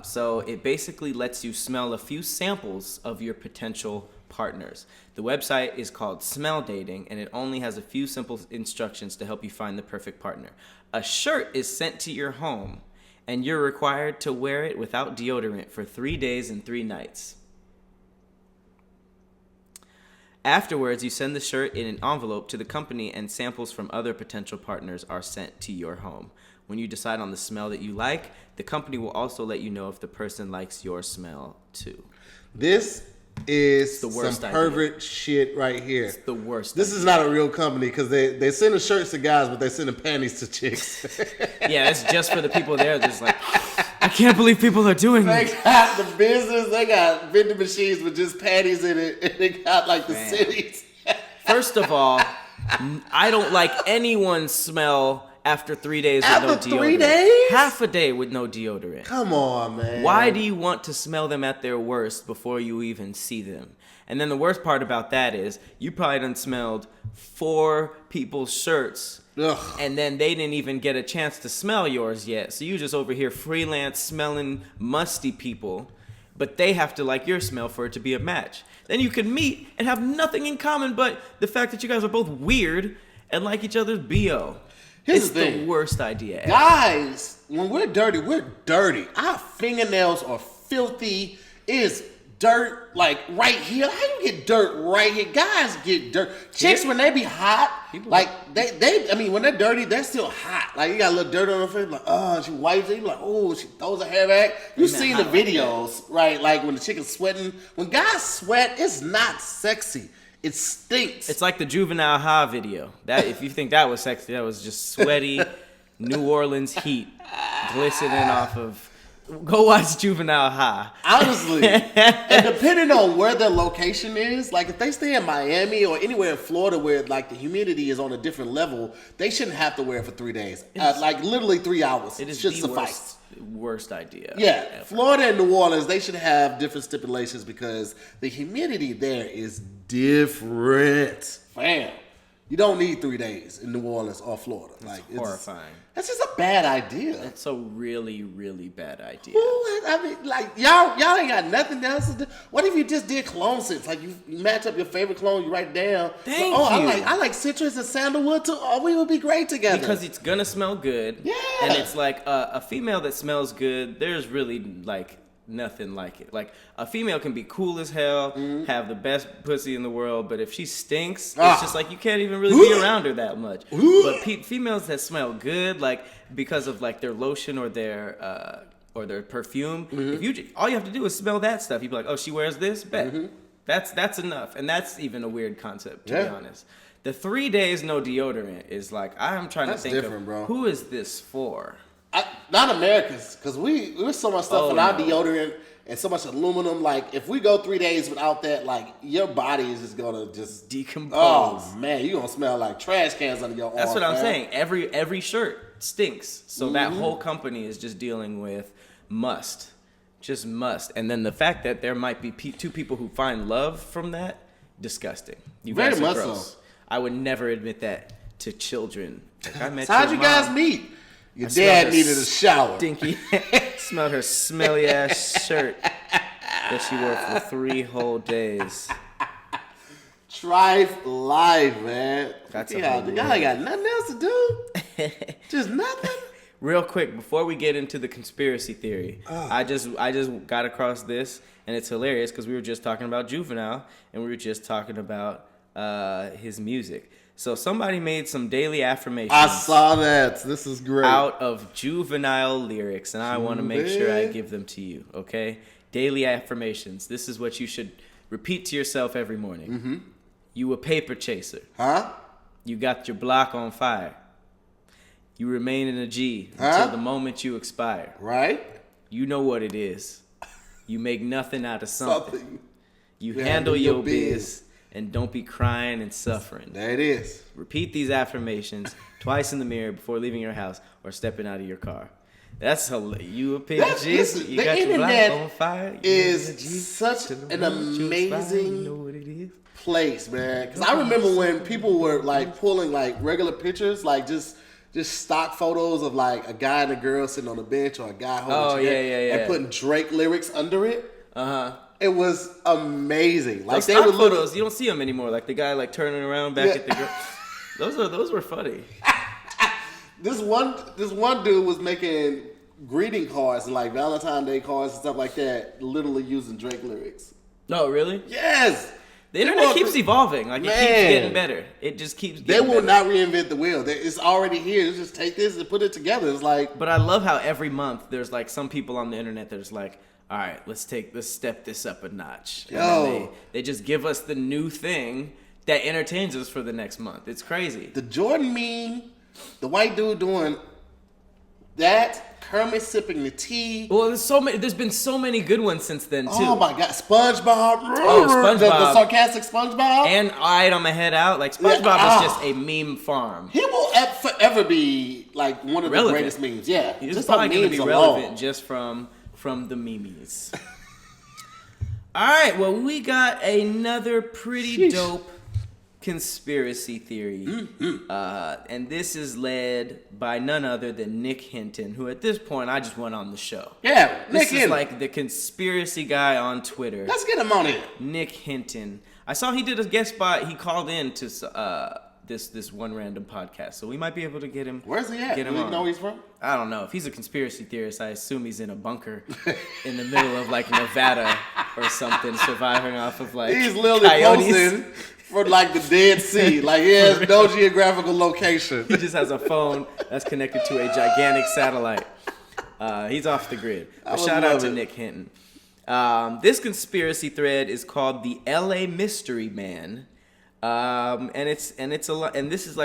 So it basically lets you smell a few samples of your potential partners. The website is called Smell Dating, and it only has a few simple instructions to help you find the perfect partner. A shirt is sent to your home, and you're required to wear it without deodorant for 3 days and 3 nights. Afterwards, you send the shirt in an envelope to the company, and samples from other potential partners are sent to your home. When you decide on the smell that you like, the company will also let you know if the person likes your smell too. This is the worst some idea. pervert shit right here. It's the worst. This is not a real company because they sending shirts to guys, but they sending panties to chicks. Yeah, it's just for the people there. Just like, I can't believe people are doing this. They got the business. They got vending machines with just panties in it, and they got like the cities. First of all, I don't like anyone's smell after 3 days After with no deodorant. 3 days? Half a day with no deodorant. Come on, man. Why do you want to smell them at their worst before you even see them? And then the worst part about that is you probably done smelled 4 people's shirts. Ugh. And then they didn't even get a chance to smell yours yet. So you just over here freelance smelling musty people. But they have to like your smell for it to be a match. Then you can meet and have nothing in common but the fact that you guys are both weird and like each other's BO. Here's It's the thing. the worst idea ever. Guys, when we're dirty, we're dirty. Our fingernails are filthy. It is dirt like right here. How you get dirt right here? Guys get dirt. Chicks when they be hot, like they I mean when they're dirty, they're still hot. Like you got a little dirt on her face, like she wipes it, you like she throws her hair back. You seen the videos, right? Like when the chicken's sweating. When guys sweat, it's not sexy. It stinks. It's like the Juvenile High video. That if you think that was sexy, that was just sweaty New Orleans heat glistening off of. Go watch Juvenile High. Honestly, and depending on where their location is, like if they stay in Miami or anywhere in Florida where like the humidity is on a different level, they shouldn't have to wear it for 3 days. Like literally 3 hours. It is should the suffice. worst idea. Yeah, ever. Florida and New Orleans, they should have different stipulations because the humidity there is different. Fam, you don't need 3 days in New Orleans or Florida. Like it's horrifying. That's just a bad idea. That's a really, really bad idea. I mean, like y'all ain't got nothing else to do. What if you just did cologne scents? Like you match up your favorite cologne, you write down. Thank you. you. I like citrus and sandalwood too. Oh, we would be great together. Because it's gonna smell good. Yeah. And it's like a female that smells good, there's really like nothing like it. Like a female can be cool as hell, have the best pussy in the world, but if she stinks, it's just like you can't even really be around her that much. But females that smell good, like because of like their lotion or their perfume, if all you have to do is smell that stuff, you'd be like, oh, she wears this, bet. That's enough, and that's even a weird concept to be honest. The 3 days no deodorant is like I'm trying to think of bro. Who is this for? Not Americans, because we're so much stuff in our deodorant and so much aluminum. Like if we go 3 days without that, like your body is just gonna just Decompose. Oh man, you gonna smell like trash cans under your arm. That's what I'm saying. Every shirt stinks. So that whole company is just dealing with just must. And then the fact that there might be 2 people who find love from that, disgusting. You Very guys are much gross. so. I would never admit that to children. Like, I met So how'd your you guys mom. meet? Your I dad smelled her needed a shower. Stinky. Smelled her smelly ass shirt that she wore for 3 whole days. Trife life, man. That's a y'all whole ain't got nothing else to do. Just nothing. Real quick, before we get into the conspiracy theory, I just got across this, and it's hilarious because we were just talking about Juvenile, and we were just talking about his music. So somebody made some daily affirmations. I saw that. This is great. Out of Juvenile lyrics, and I want to make sure I give them to you, okay? Daily affirmations. This is what you should repeat to yourself every morning. You a paper chaser. Huh? You got your block on fire. You remain in a G until the moment you expire. Right? You know what it is. You make nothing out of something. You Yeah, handle do your your biz and don't be crying and suffering. There it is. Repeat these affirmations twice in the mirror before leaving your house or stepping out of your car. That's hilarious. You a paper chaser. You the got your block internet on fire. You is in a G such till the an moment you expire. amazing You know what it is. place, man. Because I remember when people were like pulling like regular pictures, like just stock photos of like a guy and a girl sitting on a bench or a guy holding a chair and putting Drake lyrics under it. It was amazing. Like Those they stock were photos, you don't see them anymore. Like the guy like turning around back at the girl. Those were funny. This one dude was making greeting cards and like Valentine's Day cards and stuff like that, literally using Drake lyrics. No, really? Yes. The internet keeps evolving. Like, it keeps getting better. It just keeps getting better. They will better. not reinvent the wheel. It's already here. Just take this and put it together. It's like... But I love how every month there's, like, some people on the internet that's like, all right, let's step this up a notch. And then they just give us the new thing that entertains us for the next month. It's crazy. The Jordan meme, the white dude doing That, Kermit sipping the tea. Well, there's been so many good ones since then too. Oh my God, SpongeBob. SpongeBob. The sarcastic SpongeBob. And Alright, on my head out. Like SpongeBob is just a meme farm. He will forever be like one of the greatest memes. Yeah, he's probably going to be relevant just from the memes. All right, well, we got another pretty dope conspiracy theory. And this is led by none other than Nick Hinton, who at this point I just went on the show. Yeah, This is like the conspiracy guy on Twitter. Let's get him on here. Nick Hinton. I saw he did a guest spot. He called in to this one random podcast, so we might be able to get him. Where's he at? Get him Do you on. know where he's from? I don't know. If he's a conspiracy theorist, I assume he's in a bunker in the middle of like Nevada or something, surviving off of like he's literally posting for like the Dead Sea. Like he has no geographical location. He just has a phone that's connected to a gigantic satellite. He's off the grid. But shout out to Nick Hinton. This conspiracy thread is called the LA Mystery Man. And it's a lot, and this is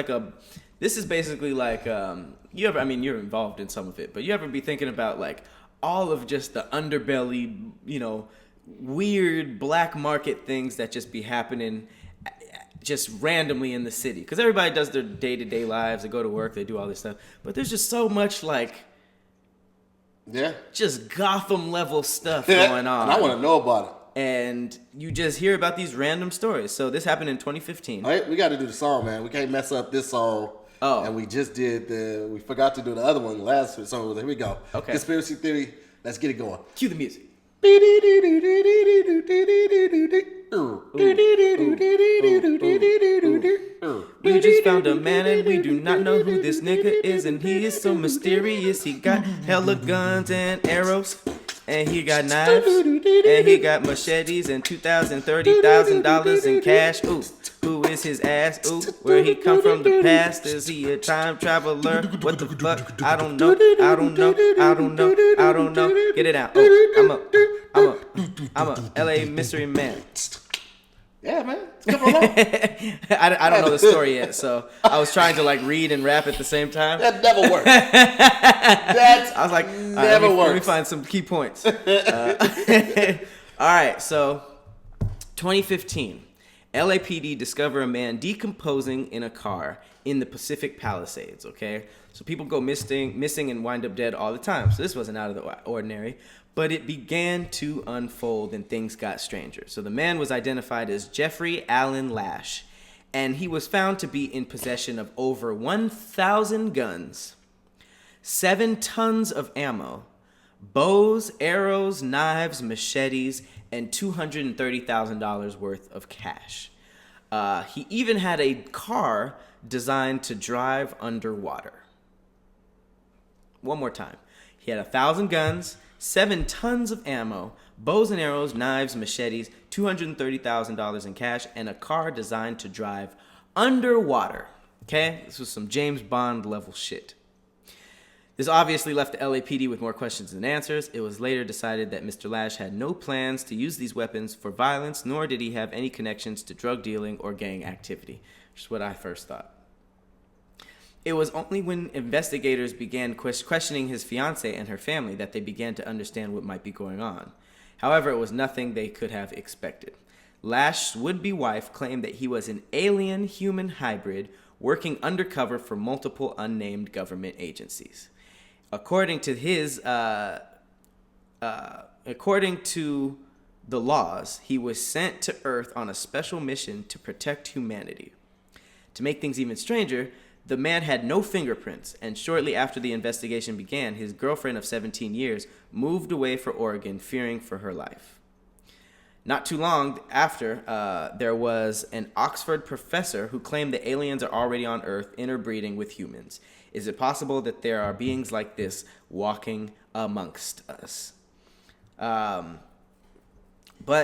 basically like you're involved in some of it, but you ever be thinking about like all of just the underbelly, weird black market things that just be happening just randomly in the city, because everybody does their day-to-day lives, they go to work, they do all this stuff, but there's just so much like just Gotham level stuff going on, and I want to know about it. And you just hear about these random stories. So this happened in 2015. All right, we got to do the song, man. We can't mess up this song. Oh. And we just did we forgot to do the other one last week. So here we go. Okay. Conspiracy theory. Let's get it going. Cue the music. We just found a man and we do not know who this nigga is, and he is so mysterious. He got hella guns and arrows, and he got knives, and he got machetes and $2,000, $30,000 in cash. Ooh, who is his ass? Ooh, where he come from the past? Is he a time traveler? What the fuck? I don't know. I don't know. I don't know. I don't know. Get it out. Oh, I'm a LA mystery man. Yeah, man. I don't know the story yet, so I was trying to like read and rap at the same time. That never works. I was like, never works. Let me find some key points. All right, so 2015, LAPD discover a man decomposing in a car in the Pacific Palisades. Okay, so people go missing and wind up dead all the time. So this wasn't out of the ordinary. But it began to unfold and things got stranger. So the man was identified as Jeffrey Allen Lash, and he was found to be in possession of over 1,000 guns, 7 tons of ammo, bows, arrows, knives, machetes, and $230,000 worth of cash. He even had a car designed to drive underwater. One more time. He had 1,000 guns, 7 tons of ammo, bows and arrows, knives, machetes, $230,000 in cash, and a car designed to drive underwater. Okay? This was some James Bond level shit. This obviously left the LAPD with more questions than answers. It was later decided that Mr. Lash had no plans to use these weapons for violence, nor did he have any connections to drug dealing or gang activity, which is what I first thought. It was only when investigators began questioning his fiancée and her family that they began to understand what might be going on. However, it was nothing they could have expected. Lash's would-be wife claimed that he was an alien-human hybrid working undercover for multiple unnamed government agencies. According to the laws, he was sent to Earth on a special mission to protect humanity. To make things even stranger, the man had no fingerprints, and shortly after the investigation began, his girlfriend of 17 years moved away for Oregon, fearing for her life. Not too long after, there was an Oxford professor who claimed that aliens are already on Earth, interbreeding with humans. Is it possible that there are beings like this walking amongst us? But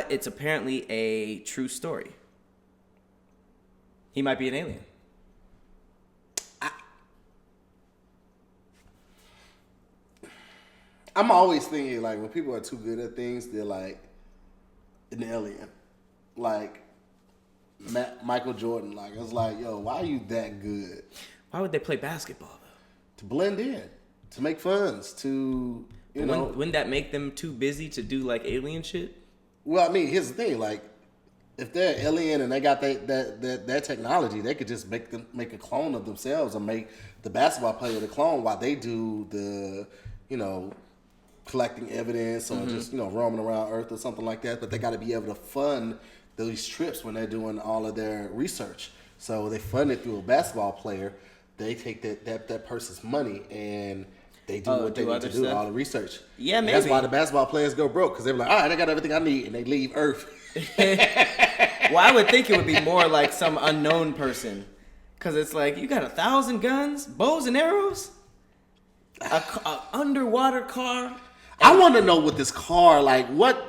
it's apparently a true story. He might be an alien. I'm always thinking, like, when people are too good at things, they're like an alien. Like Michael Jordan. Like, it's like, yo, why are you that good? Why would they play basketball, though? To blend in. to make funds to Wouldn't that make them too busy to do like alien shit? Well, I mean, here's the thing, like if they're alien and they got that technology, they could just make a clone of themselves and make the basketball player the clone while they do the, collecting evidence or just, roaming around Earth or something like that. But they got to be able to fund those trips when they're doing all of their research. So they fund it through a basketball player. They take that person's money and they do what they need to do, all the research. Yeah, maybe. That's why the basketball players go broke, because they're like, all right, I got everything I need, and they leave Earth. Well, I would think it would be more like some unknown person. Because it's like, you got 1,000 guns, bows and arrows, a underwater car. I want to know what this car, what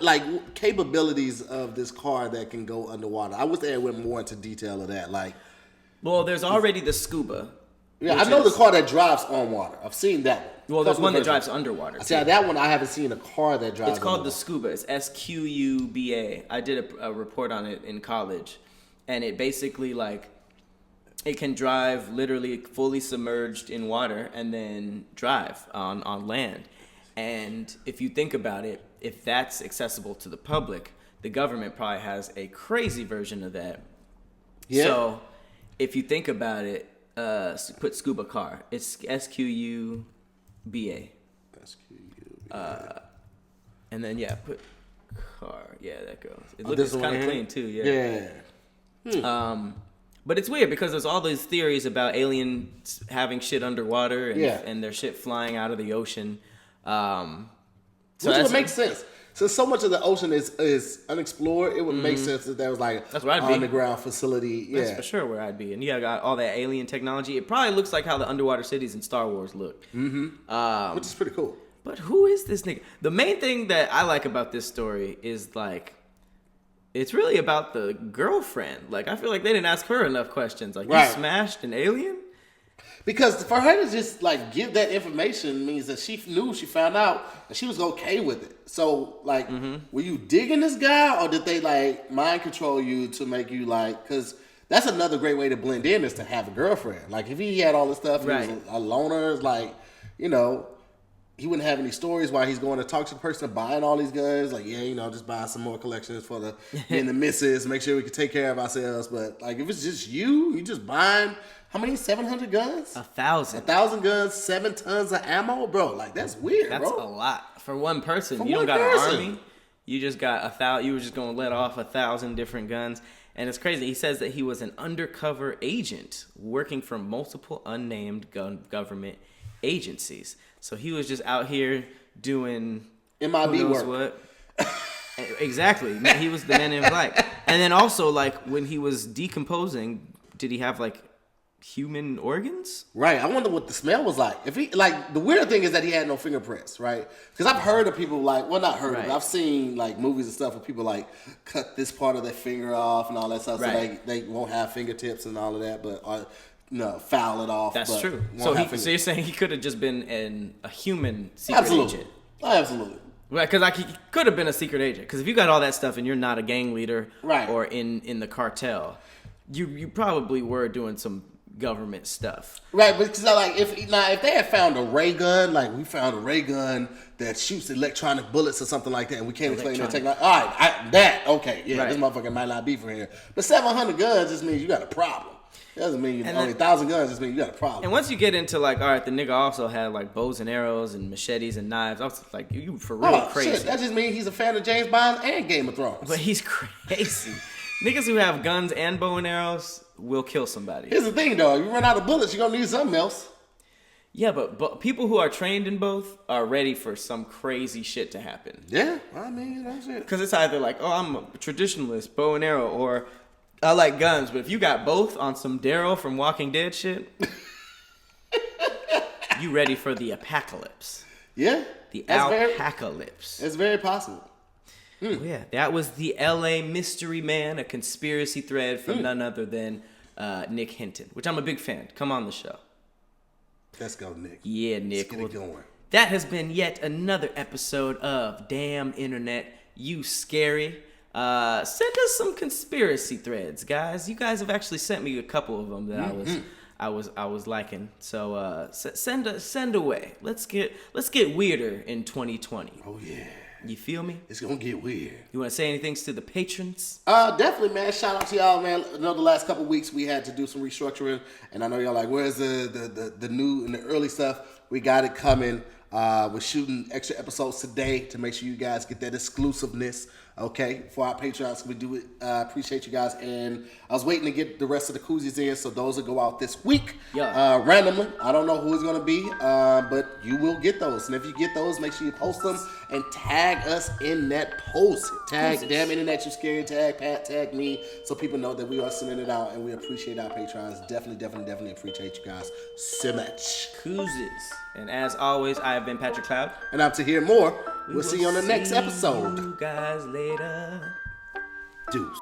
capabilities of this car that can go underwater. I wish they went more into detail of that. Well, there's already the scuba. Yeah, I know the car that drives on water. I've seen that one. Well, there's one that drives underwater. See, that one I haven't seen a car that drives. It's called underwater. the Scuba. It's SQUBA. I did a report on it in college, and it basically it can drive literally fully submerged in water and then drive on land. And if you think about it, if that's accessible to the public, the government probably has a crazy version of that. Yeah. So if you think about it, put scuba car. It's SQUBA. And then put car. Yeah, that goes. It looks kind of clean too. Yeah. But it's weird because there's all these theories about aliens having shit underwater and their shit flying out of the ocean. Which would make sense. Since so much of the ocean is unexplored, it would make sense that there was that's where I'd be. Underground facility. Yeah, that's for sure where I'd be. And you got all that alien technology. It probably looks like how the underwater cities in Star Wars look. Mm-hmm. Which is pretty cool. But who is this nigga? The main thing that I like about this story is it's really about the girlfriend. I feel like they didn't ask her enough questions. You smashed an alien? Because for her to just give that information means that she found out, and she was okay with it. So were you digging this guy, or did they mind control you to make you because that's another great way to blend in is to have a girlfriend. If he had all this stuff, he was a loner, he wouldn't have any stories while he's going to talk to the person buying all these guns. Just buying some more collections for the me and the missus, make sure we can take care of ourselves. But if it's just you just buying. How many? 700 guns? 1,000. 1,000 guns, 7 tons of ammo, bro. That's weird, bro. That's a lot for one person. You don't got an army. You just got 1,000. You were just gonna let off 1,000 different guns, and it's crazy. He says that he was an undercover agent working for multiple unnamed government agencies. So he was just out here doing MIB work. What. Exactly. He was the Man in Black. And then also, when he was decomposing, did he have human organs? Right. I wonder what the smell was like. If he the weird thing is that he had no fingerprints, right? Because I've heard of people not heard of it, I've seen movies and stuff where people cut this part of their finger off and all that stuff, so they won't have fingertips and all of that, but foul it off. That's true. So you're saying he could have just been a human secret agent? Absolutely. Right, because he could have been a secret agent. Because if you got all that stuff and you're not a gang leader, or in the cartel, you probably were doing some government stuff, right? Because if they had found a ray gun, we found a ray gun that shoots electronic bullets or something like that, and we can't explain that technology. All right, this motherfucker might not be from here. But 700 guns just means you got a problem. It doesn't mean only 1,000 guns just means you got a problem. And once you get into all right, the nigga also had bows and arrows and machetes and knives. I was you for real crazy. Shit, that just means he's a fan of James Bond and Game of Thrones. But he's crazy. Niggas who have guns and bow and arrows will kill somebody. Here's the thing, though. You run out of bullets, you're going to need something else. Yeah, but people who are trained in both are ready for some crazy shit to happen. Yeah, I mean, that's it. Because it's either I'm a traditionalist, bow and arrow, or I like guns. But if you got both on some Daryl from Walking Dead shit, you ready for the apocalypse. Yeah. The apocalypse. It's very possible. Oh, yeah, that was the LA Mystery Man, a conspiracy thread from none other than Nick Hinton, which I'm a big fan. Come on the show. Let's go, Nick. Yeah, Nick. Let's get it going. That has been yet another episode of Damn Internet, You Scary. Send us some conspiracy threads, guys. You guys have actually sent me a couple of them that I was liking. So send away. Let's get weirder in 2020. Oh yeah. You feel me? It's gonna get weird. You want to say anything to the patrons? Definitely, man. Shout out to y'all, man. I know the last couple weeks we had to do some restructuring, and I know y'all like, where's the new and the early stuff? We got it coming. We're shooting extra episodes today to make sure you guys get that exclusiveness. Okay, for our Patreons, we do it. Appreciate you guys, and I was waiting to get the rest of the koozies in, so those will go out this week. Yeah. Randomly. I don't know who it's gonna be, but you will get those. And if you get those, make sure you post them and tag us in that post. Tag Damn Internet You Scary, tag Pat, tag me, so people know that we are sending it out, and we appreciate our Patreons. Definitely appreciate you guys so much. Koozies. And as always, I have been Patrick Cloud. And I'm Tahir Moore. We'll see you on the next episode. You guys later. Deuce.